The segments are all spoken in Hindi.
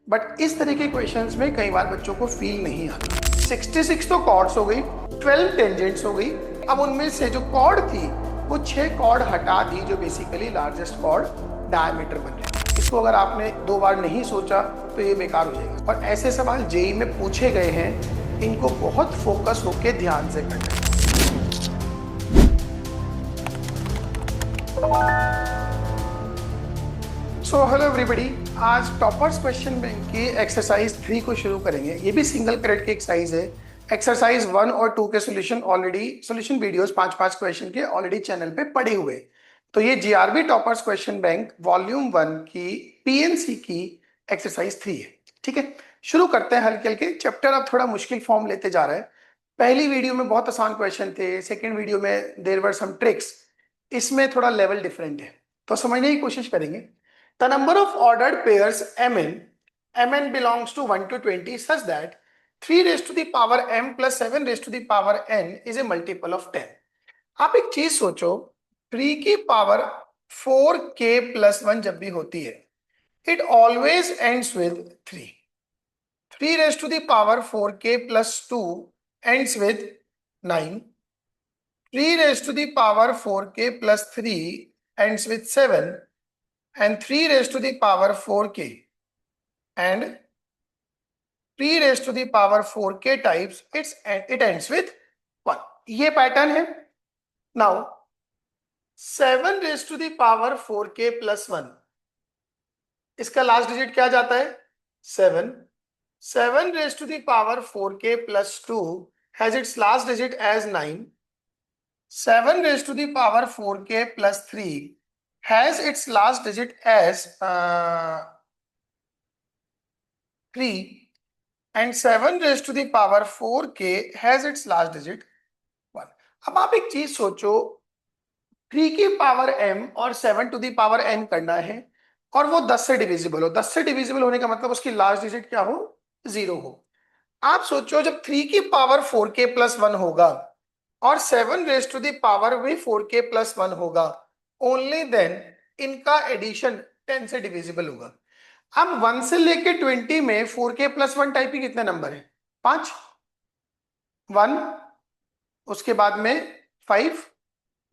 बट इस तरह के क्वेश्चंस में कई बार बच्चों को फील नहीं आता। 66 तो कॉर्ड्स हो गई, 12 टेंजेंट्स हो गई। अब उनमें से जो कॉर्ड थी वो 6 कॉर्ड हटा दी जो बेसिकली लार्जेस्ट कॉर्ड डायमीटर बन रहे। इसको अगर आपने 2 बार नहीं सोचा तो ये बेकार हो जाएगा। और ऐसे सवाल जेई में पूछे गए हैं, इनको बहुत फोकस होके ध्यान से करना है। सो हेलो एवरीबॉडी, आज टॉपर्स क्वेश्चन बैंक की एक्सरसाइज 3 को शुरू करेंगे। ये भी सिंगल क्रेडिट की एक्सरसाइज है। एक्सरसाइज 1 और 2 के solution already solution videos 5-5 question के ऑलरेडी चैनल पे पड़े हुए। तो ये GRB toppers question bank volume 1 की पीएनसी की एक्सरसाइज 3 है। ठीक है, शुरू करते हैं हल्के हल्के। चैप्टर अब थोड़ा मुश्किल फॉर्म लेते जा रहा है। पहली वीडियो में बहुत आसान क्वेश्चन थे, सेकेंड वीडियो में देयर वर सम ट्रिक्स। इसमें थोड़ा लेवल डिफरेंट है, तो समझने की कोशिश करेंगे। The number of ordered pairs mn belongs to 1 to 20 such that 3 raised to the power m plus 7 raised to the power n is a multiple of 10. आप एक चीज सोचो, 3 की पावर 4k plus 1 जब भी होती है, it always ends with 3. 3 raised to the power 4k plus 2 ends with 9. 3 raised to the power 4k plus 3 ends with 7. And 3 raised to the power 4k and 3 raised to the power 4k types, it ends with 1. ये पैटर्न है। Now 7 raised to the power 4k plus 1, इसका लास्ट डिजिट क्या जाता है? 7. 7 raised to the power 4k plus 2 has its last digit as 9. 7 raised to the power 4k plus 3 has its last digit as 3. and 7 raised to the power 4k has its last digit 1. अब आप एक चीज सोचो, 3 की पावर m और 7 टू दी पावर n करना है और वो 10 से डिविजिबल हो। 10 से डिविजिबल होने का मतलब उसकी लास्ट डिजिट क्या हो? 0 हो। आप सोचो जब 3 की पावर 4k प्लस 1 होगा और 7 रेज टू दी पावर भी 4k प्लस 1 होगा, ओनली देन इनका एडिशन 10 से डिविजिबल होगा। अब 1 से लेके 20 में 4k प्लस 1 टाइप की कितने नंबर है? 5, 1, उसके बाद में 5,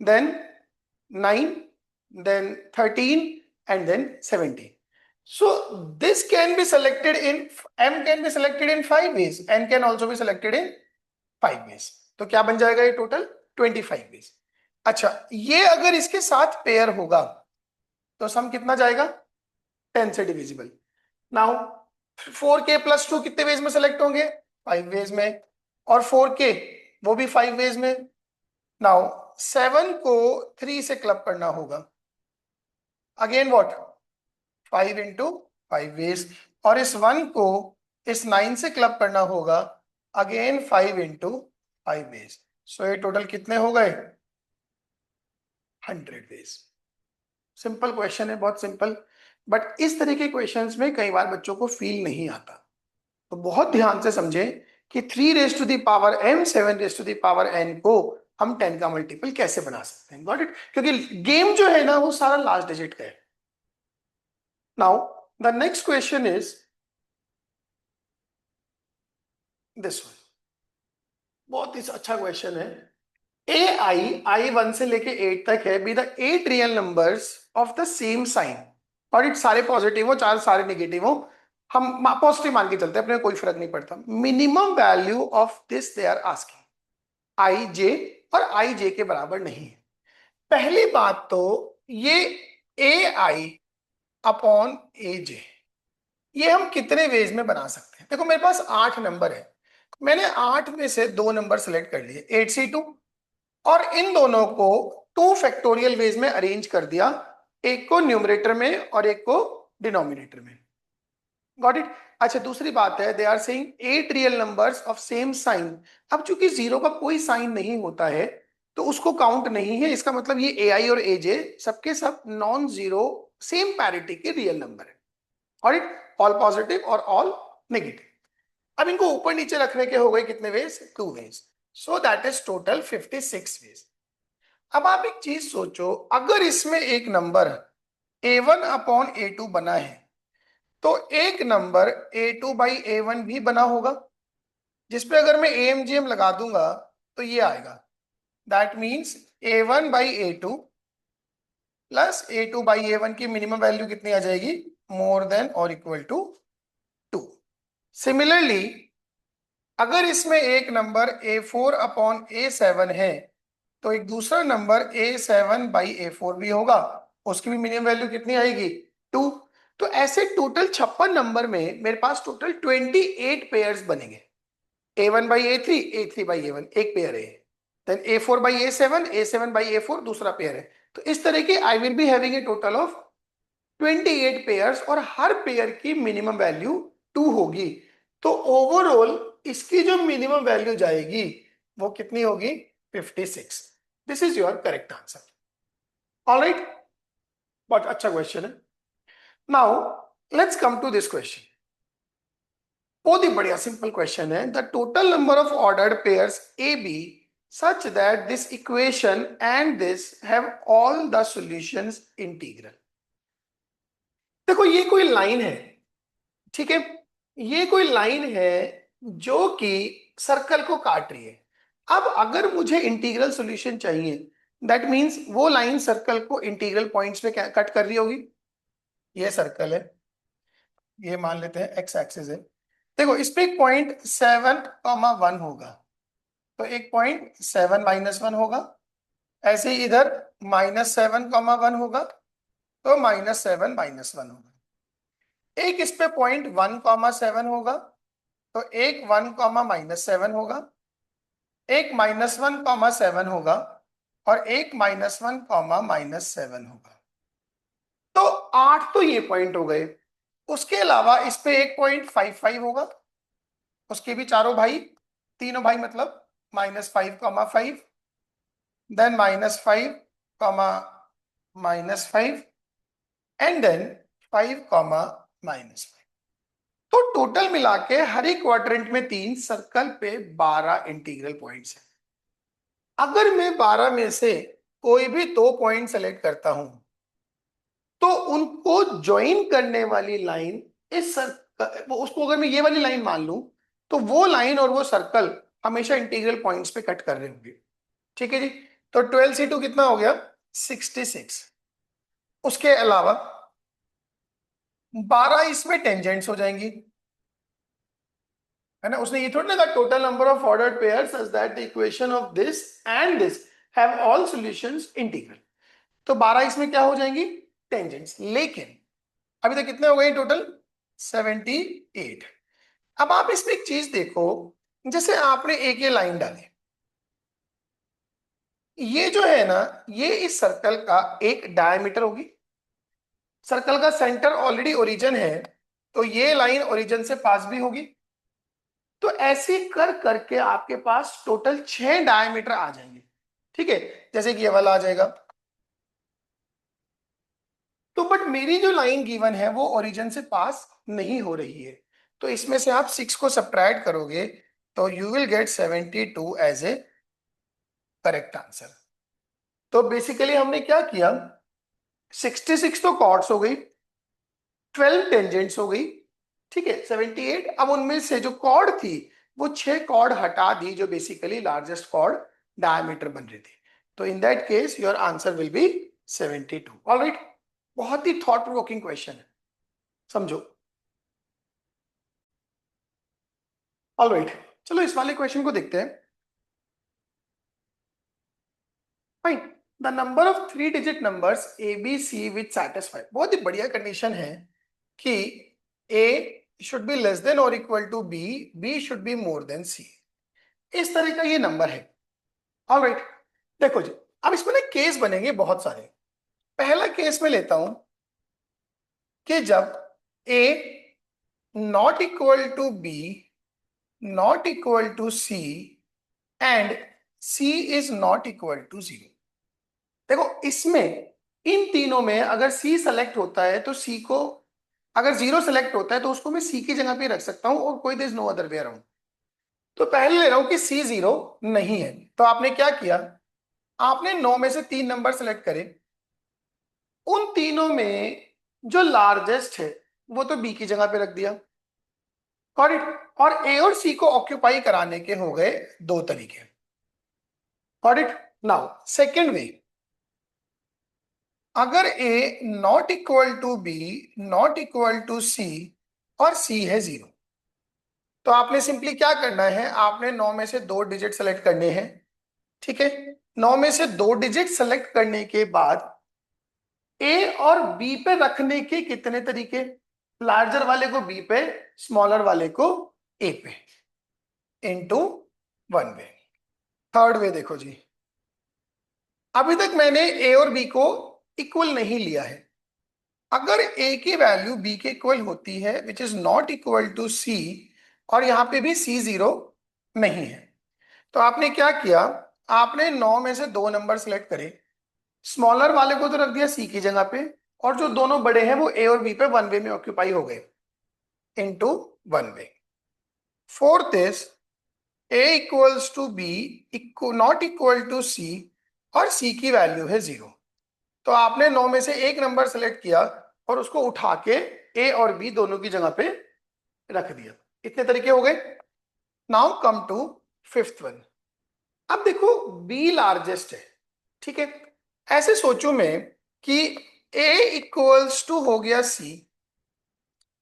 then 9, then 13 and then 17. So this can be selected in m can be selected in 5 ways, n can also be selected in 5 ways. तो क्या बन जाएगा ये टोटल? 25 ways. अच्छा, ये अगर इसके साथ पेयर होगा तो सम कितना जाएगा? 10 से डिविजिबल। नाउ 4k प्लस 2 कितने वेज में सेलेक्ट होंगे? 5 वेज में। और 4k वो भी 5 वेज में। नाउ 7 को 3 से क्लब करना होगा, अगेन व्हाट? 5 into 5 veg. और इस 1 को इस 9 से क्लब करना होगा, अगेन 5 इंटू 5 वेज। सो ये टोटल कितने हो गए? 100 वेज। सिंपल क्वेश्चन है, बहुत सिंपल। बट इस तरह के क्वेश्चंस में कई बार बच्चों को फील नहीं आता। तो बहुत ध्यान से समझें कि 3 raise to the power m 7 raise to the power n को हम 10 का मल्टीपल कैसे बना सकते हैं। Got it? क्योंकि गेम जो है ना वो सारा लास्ट डिजिट का है। Now the next question is this one. बहुत ही अच्छा क्वेश्चन है। आई 1 से लेके 8 तक है, be the 8 real numbers of the same sign. और इट सारे पॉजिटिव हो चाहे सारे नेगेटिव हो, हम पॉजिटिव मान के चलते हैं, अपने कोई फर्क नहीं पड़ता। Minimum value of this they are asking. I J और आई जे के बराबर नहीं है। पहली बात तो ये ए आई अपॉन ए जे, ये हम कितने वेज में बना सकते हैं? देखो मेरे पास 8 नंबर है, मैंने 8 में से 2 नंबर सेलेक्ट कर लिए, 8C2, और इन दोनों को 2 फैक्टोरियल वेज में अरेंज कर दिया, एक को न्यूमरेटर में और एक को डिनोमिनेटर में। Got it? अच्छा, दूसरी बात है, they are saying 8 real numbers of same sign. अब चूंकि 0 का कोई साइन नहीं होता है तो उसको काउंट नहीं है। इसका मतलब ये ए आई और ए जे सबके सब नॉन जीरो सेम पैरिटी के रियल नंबर है। और इट ऑल पॉजिटिव और ऑल नेगेटिव। अब इनको ऊपर नीचे रखने के हो गए कितने ways? 2 ways. So that is total 56 ways. अब आप एक चीज सोचो, अगर इसमें एक नंबर A1 अपॉन A2 बना है तो एक नंबर A2/A1 भी बना होगा, जिसपे अगर मैं AMGM लगा दूंगा तो ये आएगा, that means A1/A2 plus A2/A1 की मिनिमम वैल्यू कितनी आ जाएगी, मोर देन और इक्वल टू 2। सिमिलरली अगर इसमें एक नंबर A4/A7 है तो एक दूसरा नंबर A7/A4 भी होगा, उसकी भी मिनिमम वैल्यू कितनी आएगी, 2। तो ऐसे टोटल 56 नंबर में मेरे पास टोटल 28 पेयर्स बनेंगे। A1/A3, A3/A1 एक पेयर है, देन A4/A7, A7/A4 दूसरा पेयर है। तो इस तरह की I will be having a total of 28 pairs और हर पेयर की मिनिमम वैल्यू 2 होगी। तो ओवरऑल इसकी जो मिनिमम वैल्यू जाएगी वो कितनी होगी, 56। This is your correct answer. Alright, बहुत अच्छा क्वेश्चन है। Now let's come to this question. बहुत ही बढ़िया सिंपल क्वेश्चन है। The total number of ordered pairs A B such that this equation and this have all the solutions integral. देखो ये कोई लाइन है, ठीक है, ये कोई लाइन है जो कि सर्कल को काट रही है। अब अगर मुझे इंटीग्रल सॉल्यूशन चाहिए, दैट मींस वो लाइन सर्कल को इंटीग्रल पॉइंट्स पे कट कर रही होगी। ये सर्कल है, ये मान लेते हैं एक्स एक्सिस है। देखो इस पे एक पॉइंट 7,1 होगा, तो एक पॉइंट 7-1 होगा। ऐसे ही इधर -7,1 होगा, तो -7-1 होगा। एक इस पे पॉइंट 1,7 होगा, तो एक 1,-7 होगा। एक -1,7 होगा और एक -1,-7 होगा। तो 8 तो ये पॉइंट हो गए। उसके अलावा इस पे एक पॉइंट 5,5 होगा, उसके भी चारों भाई, तीनों भाई मतलब -5,5, देन -5, एंड देन 5,-5। तो टोटल मिला के हर एक क्वाड्रेंट में 3, सर्कल पे 12 इंटीग्रल पॉइंट्स हैं। अगर मैं 12 में से कोई भी 2 पॉइंट सेलेक्ट करता हूं तो उनको ज्वाइन करने वाली लाइन इस सर्कल, उसको अगर मैं ये वाली लाइन मान लूं तो वो लाइन और वो सर्कल हमेशा इंटीग्रल पॉइंट्स पे कट कर रहे होंगे। ठीक है जी। तो 12C2 कितना हो गया, 66। उसके अलावा 12 इसमें टेंजेंट्स हो जाएंगी, है ना। उसने ये थोड़ा ना कहा total number of ordered pairs such that the equation of this and this have all solutions integral. तो 12 इसमें क्या हो जाएंगी, टेंजेंट्स। लेकिन अभी तक कितने हो गए टोटल, 78। अब आप इसमें एक चीज देखो, जैसे आपने एक ये लाइन डाली, ये जो है ना, ये इस सर्कल का एक डायमीटर होगी। सर्कल का सेंटर ऑलरेडी ओरिजिन है, तो ये लाइन ओरिजिन से पास भी होगी। तो ऐसे कर करके आपके पास टोटल 6 डायमीटर आ जाएंगे। ठीक है, जैसे कि ये वाला आ जाएगा। तो बट मेरी जो लाइन गिवन है वो ओरिजिन से पास नहीं हो रही है, तो इसमें से आप 6 को सब्ट्रैक्ट करोगे तो you will get 72 as a correct answer. तो बेसिकली हमने क्या किया, 66 तो कॉर्ड्स हो गई, 12 टेंजेंट्स हो गई, ठीक है, 78। अब उनमें से जो कॉर्ड थी वो 6 कॉर्ड हटा दी जो बेसिकली लार्जेस्ट कॉर्ड डायमीटर बन रही थी। तो इन that case your answer will B 72। Alright, बहुत ही थॉट प्रोवोकिंग क्वेश्चन है, समझो। ऑलराइट, चलो इस वाले क्वेश्चन को देखते हैं। Fine, the number of 3 digit numbers a B c which satisfy. बहुत ही बढ़िया कंडीशन है कि a should be less than और equal to b, b should be more than c. इस तरह का ये नंबर है। ऑलराइट, देखो जी, अब इसमें ना केस बनेंगे बहुत सारे। पहला केस में लेता हूं कि जब a not equal to B, not equal to c and C is not equal to 0। देखो इसमें इन तीनों में अगर सी सेलेक्ट होता है तो सी को, अगर 0 सेलेक्ट होता है तो उसको मैं सी की जगह पे रख सकता हूं और कोई there is no other way around. तो पहले ले रहा हूं कि सी 0 नहीं है, तो आपने क्या किया, आपने 9 में से 3 नंबर सेलेक्ट करे, उन तीनों में जो लार्जेस्ट है वो तो बी की जगह पे रख दिया। Got it. और ए और सी को ऑक्यूपाई कराने के हो गए दो तरीके। Got it. Now second way, अगर a not equal to B, not equal to सी, और सी है 0, तो आपने सिंपली क्या करना है, आपने 9 में से 2 डिजिट सेलेक्ट करने हैं। ठीक है, 9 में से 2 डिजिट सेलेक्ट करने के बाद ए और बी पे रखने के कितने तरीके, लार्जर वाले को बी पे, स्मॉलर वाले को ए पे, इनटू 1 वे। थर्ड वे देखो जी, अभी तक मैंने ए और बी को इक्वल नहीं लिया है। अगर ए की वैल्यू बी के इक्वल होती है which is not equal to सी, और यहां पे भी सी 0 नहीं है, तो आपने क्या किया, आपने 9 में से 2 नंबर सेलेक्ट करे, स्मॉलर वाले को तो रख दिया सी की जगह पे, और जो दोनों बड़े हैं वो ए और बी पे 1 वे में ऑक्यूपाई हो गए, into 1 way. Fourth is A equals to B not equal to सी, और सी की वैल्यू है 0, तो आपने 9 में से एक नंबर सेलेक्ट किया और उसको उठा के ए और बी दोनों की जगह पे रख दिया। इतने तरीके हो गए। Now come to fifth one. अब देखो बी लार्जेस्ट है, ठीक है, ऐसे सोचो मैं कि ए इक्वल्स टू हो गया c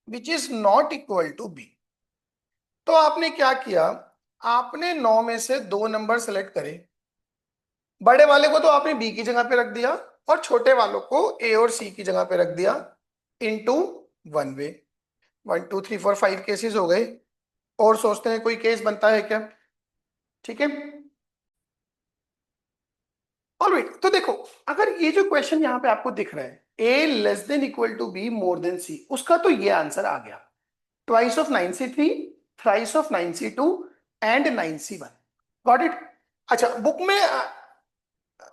which is not equal to b, तो आपने क्या किया, आपने 9 में से 2 नंबर सेलेक्ट करे, बड़े वाले को तो आपने बी की जगह पे रख दिया और छोटे वालों को ए और सी की जगह पे रख दिया, इनटू 1 वे। 1 2 3 4 5 केसेस हो गए, और सोचते हैं कोई केस बनता है क्या। ठीक है, ऑलराइट। तो देखो, अगर ये जो क्वेश्चन यहाँ पे आपको दिख रहा है a less than equal to b more than c, उसका तो ये आंसर आ गया, twice of 9c3, thrice of 9c2 and 9c1। Got it. अच्छा,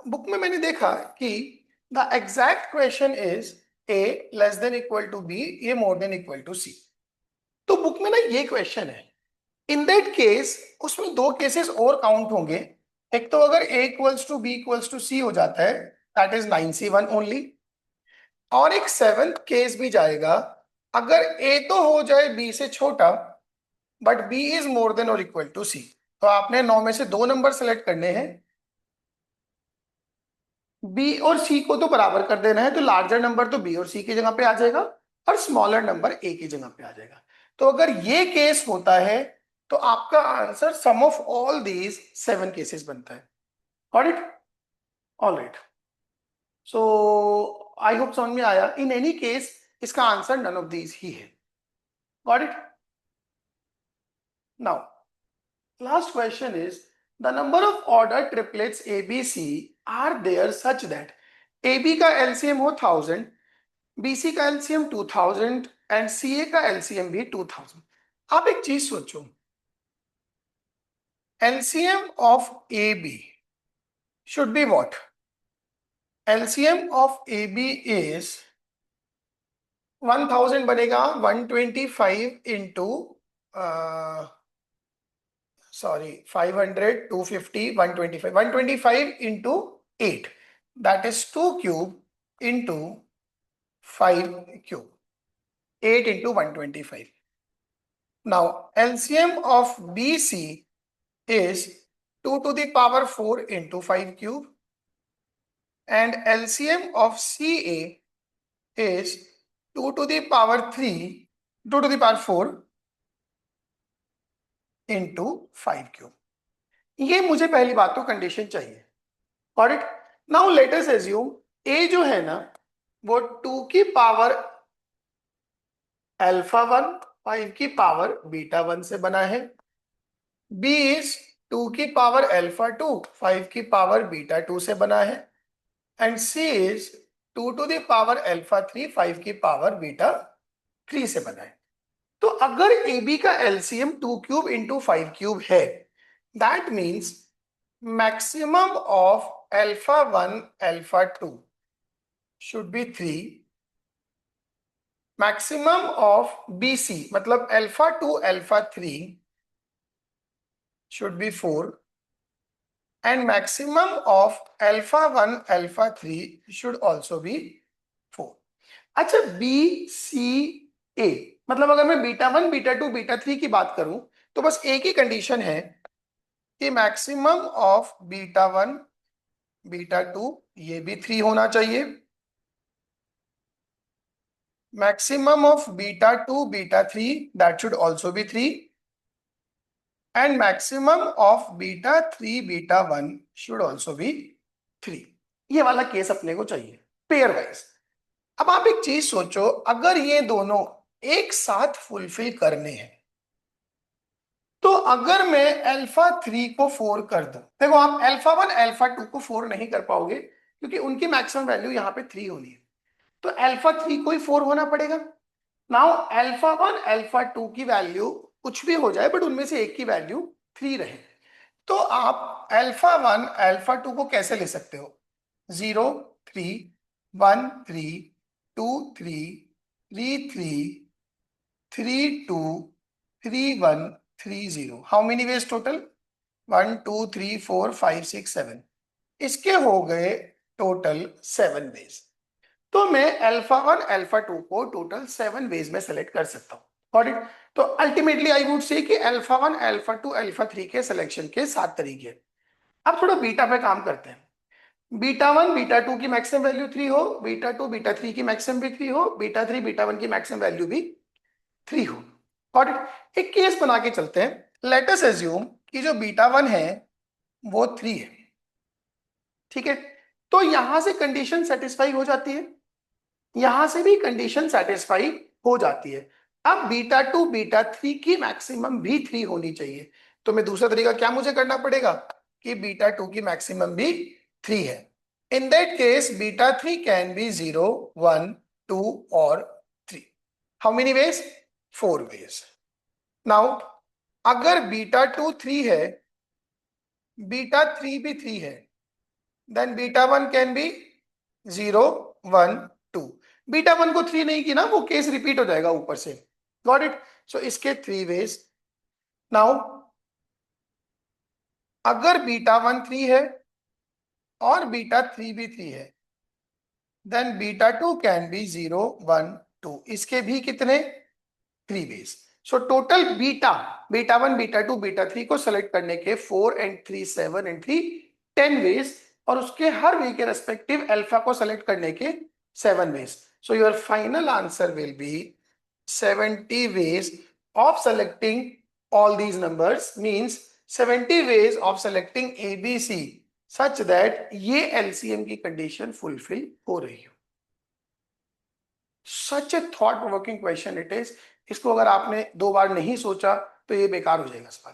बुक में मैंने देखा कि the exact question is a less than equal to b, a more than equal to c, तो बुक में ना ये क्वेश्चन है। इन दैट केस उसमें 2 केसेस और काउंट होंगे। एक तो अगर a equals to b equals to c हो जाता है, दैट इज 9c1 ओनली, और एक 7th केस भी जाएगा, अगर a तो हो जाए b से छोटा but b is more than और इक्वल टू सी, तो आपने 9 में से 2 नंबर सेलेक्ट करने हैं, b और c को तो बराबर कर देना है, तो लार्जर नंबर तो b और c की जगह पे आ जाएगा और स्मॉलर नंबर a की जगह पे आ जाएगा। तो अगर ये केस होता है तो आपका answer sum of all these 7 cases बनता है। Got it. All right, so I hope समझ में आया। इन एनी केस इसका आंसर नन ऑफ दीज ही है। Got it. Now last question is the number of order triplets A B C are there such that A B का एलसीएम हो 1000, बी सी का एलसीएम 2000 एंड सी ए का एलसीएम भी 2000। आप एक चीज सोचो, LCM of A B should be what, LCM of A B is 1000 बनेगा 125 into, sorry 500 250 125, 125 into 8, that is 2 cube into 5 cube, 8 into 125। नाउ LCM of B C is 2 to the power 4 into 5 cube, and LCM of CA is 2 to the power 3, 2 to the power 4 into 5 cube। ये मुझे पहली बात तो कंडीशन चाहिए। Got it. Now let us assume ए जो है ना वो 2 की पावर अल्फा 1 5 की पावर बीटा 1 से बना है, बी इज 2 की पावर अल्फा 2 5 की पावर बीटा 2 से बना है, and C is 2 to the power alpha 3 5 की पावर बीटा 3 से बना है। तो अगर ए बी का एलसीएम 2 क्यूब इंटू 5 क्यूब है, that means maximum of alpha 1 alpha 2 should be 3, maximum of B c मतलब alpha 2 alpha 3 should be 4, and maximum of alpha 1 alpha 3 should also be 4। अच्छा, बी सी ए, मतलब अगर मैं बीटा 1 बीटा 2 बीटा 3 की बात करूं तो बस एक ही कंडीशन है कि मैक्सिमम ऑफ बीटा 1 बीटा 2 ये भी 3 होना चाहिए, maximum of beta 2 beta 3 that should also be 3, and maximum of beta 3 beta 1 should also be 3. ये वाला केस अपने को चाहिए पेयर वाइज। अब आप एक चीज सोचो, अगर ये दोनों एक साथ फुलफिल करने हैं तो अगर मैं अल्फा 3 को 4 कर दूं, देखो आप अल्फा 1 अल्फा 2 को 4 नहीं कर पाओगे क्योंकि उनकी मैक्सिमम वैल्यू यहाँ पे 3 होनी है, तो अल्फा 3 को ही 4 होना पड़ेगा। नाउ अल्फा 1 अल्फा 2 की वैल्यू कुछ भी हो जाए बट उनमें से एक की वैल्यू 3 रहे, तो आप अल्फा 1 अल्फा 2 को कैसे ले सकते हो? 0 3 1 3 2 3 3 3 3 2 3 1 3 0। How many veg total? 1 2 3 4 5 6 7, इसके हो गए टोटल 7 वेज। तो मैं अल्फा 1 अल्फा 2 को टोटल 7 वेज में सेलेक्ट कर सकता हूं। Got it? तो अल्टीमेटली आई वुड से कि अल्फा 1 अल्फा 2 अल्फा 3 के सिलेक्शन के 7 तरीके। अब थोड़ा बीटा पे काम करते हैं। बीटा 1 बीटा 2 की मैक्सिमम वैल्यू 3 हो, बीटा 2 बीटा 3 की मैक्सिमम भी 3 हो, बीटा 3 बीटा 1 की मैक्सिमम वैल्यू भी 3 हो। Got it? एक केस बना के चलते हैं। लेट अस अज्यूम कि जो बीटा 1 है वो 3 है, ठीक है? तो यहां से कंडीशन सेटिस्फाई हो जाती है, यहां से भी कंडीशन सेटिस्फाई हो जाती है। अब बीटा 2 बीटा 3 की मैक्सिमम भी 3 होनी चाहिए, तो मैं दूसरा तरीका क्या मुझे करना पड़ेगा कि बीटा 2 की मैक्सिमम भी 3 है। In that case beta 3 can be 0 1 2 और 3। How many ways? 4 ways. Now अगर बीटा 2 3 है, बीटा 3 भी 3 है, then beta 1 can be 0 1 2। Beta 1 को 3 नहीं की ना, वो केस रिपीट हो जाएगा ऊपर से। Got it? सो इसके 3 वेज। नाउ अगर बीटा 1 3 है और बीटा 3 भी 3 है, देन बीटा 2 कैन बी 0 1 2। इसके भी कितने? 3 वेज। So total beta beta 1 beta 2 beta 3 को सेलेक्ट करने के 4 एंड 3 7 एंड 3 10 वेज, और उसके हर वे के रेस्पेक्टिव अल्फा को सेलेक्ट करने के 7 ways. So your final answer will be 70 ways of selecting all these numbers, means 70 ways of selecting ABC such that ये LCM की कंडीशन फुलफिल हो रही हो। Such a thought provoking question it is. इसको अगर आपने 2 बार नहीं सोचा तो ये बेकार हो जाएगा सवाल।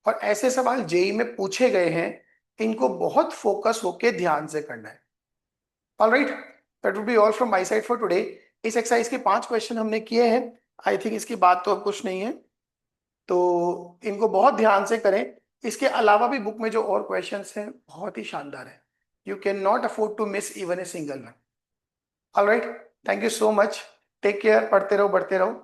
और ऐसे सवाल जेई में पूछे गए हैं, इनको बहुत फोकस होके ध्यान से करना है। Alright, that would be all from my side for today. इस एक्सरसाइज के 5 क्वेश्चन हमने किए हैं। आई थिंक इसकी बात तो अब कुछ नहीं है, तो इनको बहुत ध्यान से करें। इसके अलावा भी बुक में जो और क्वेश्चंस हैं बहुत ही शानदार है। You can not afford to miss even a single one. Alright, thank you so much, take care, पढ़ते रहो बढ़ते रहो।